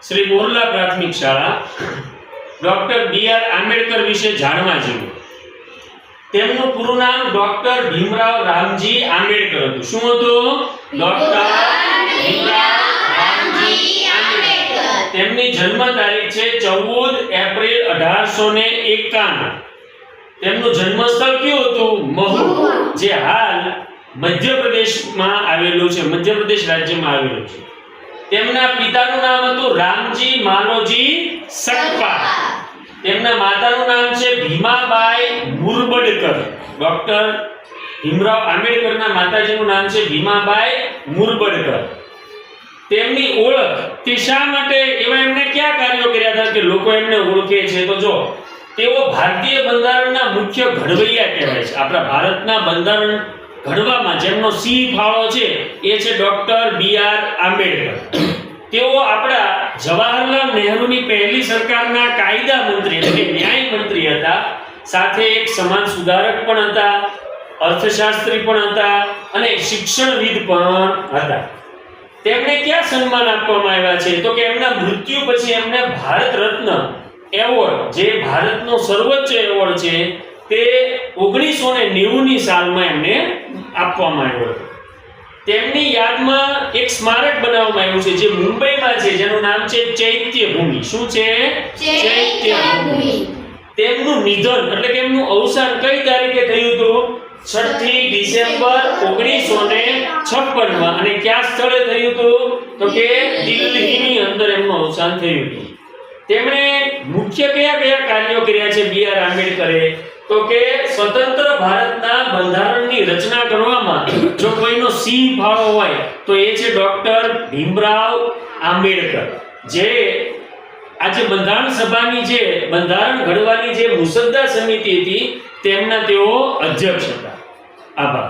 શ્રી મોરલા પ્રાથમિક શાળા ડોક્ટર બી.આર. આંબેડકર વિશે જાણવા જેવું. તેમનું પૂરું નામ ડોક્ટર ભીમરાવ રામજી આંબેડકર હતું. શું હતું? ડોક્ટર ભીમરાવ રામજી આંબેડકર. તેમની જન્મ તારીખ છે 14 એપ્રિલ 1851. તેમનું જન્મસ્થળ કયું હતું? મહુ, જે હાલ મધ્યપ્રદેશમાં આવેલું છે, મધ્યપ્રદેશ રાજ્યમાં આવેલું છે. તેમના પિતાનું નામ હતું રામજી માલોજી સકપા. તેમના માતાનું નામ છે ભીમાબાઈ મુરબડકર. ડોક્ટર ભીમરાવ આંબેડકરના માતાજીનું નામ છે ભીમાબાઈ મુરબડકર. તેમની ઓળખ તે શા માટે એવા એમણે કયા કાર્યો કર્યા હતા કે લોકો એમને ઓળખે છે? તો જો તેઓ ભારતીય બંધારણના મુખ્ય ઘડવૈયા કહેવાય છે. આપણા ભારતના બંધારણ ઘડવામાં જેમનો સિંહ ફાળો છે એ છે ડોક્ટર બી.આર. આંબેડકર. તેઓ આપણા જવાહરલાલ નહેરુની પહેલી સરકારના કાયદા મંત્રી એટલે ન્યાય મંત્રી હતા. સાથે એક સમાજ સુધારક પણ હતા, અર્થશાસ્ત્રી પણ હતા અને શિક્ષણવિદ પણ હતા. તેમને ક્યાં સન્માન આપવામાં આવ્યા છે? તો કે એમના મૃત્યુ પછી એમને ભારત રત્ન એવોર્ડ, જે ભારતનો સર્વોચ્ચ એવોર્ડ છે, તે 1990 ની સાલમાં એમને આપવામાં આવ્યો હતો. તેમની યાદમાં એક સ્મારક બનાવવામાં આવ્યું છે જે મુંબઈમાં છે, જેનું નામ છે ચૈત્યભૂમિ. શું છે? ચૈત્યભૂમિ. તેમનું નિધન એટલે કે એમનું અવસાન કઈ તારીખે થયું હતું? 6 ડિસેમ્બર 1956 માં. અને કયા સ્થળે થયું હતું? તો કે દિલ્હીની અંદર એમનું અવસાન થયું હતું. તેમણે મુખ્ય કયા કયા કાર્યો કર્યા છે બી.આર. આંબેડકરે? તો કે સ્વતંત્ર ભારતના બંધારણની રચના કરવામાં જો કોઈનો સિંહ ફાળો હોય તો એ છે ડોક્ટર ભીમરાવ આંબેડકર, જે આજે બંધારણ સભાની જે બંધારણ ઘડવાની જે મુસદ્દા સમિતિ હતી તેમના તેઓ અધ્યક્ષ હતા. આભાર.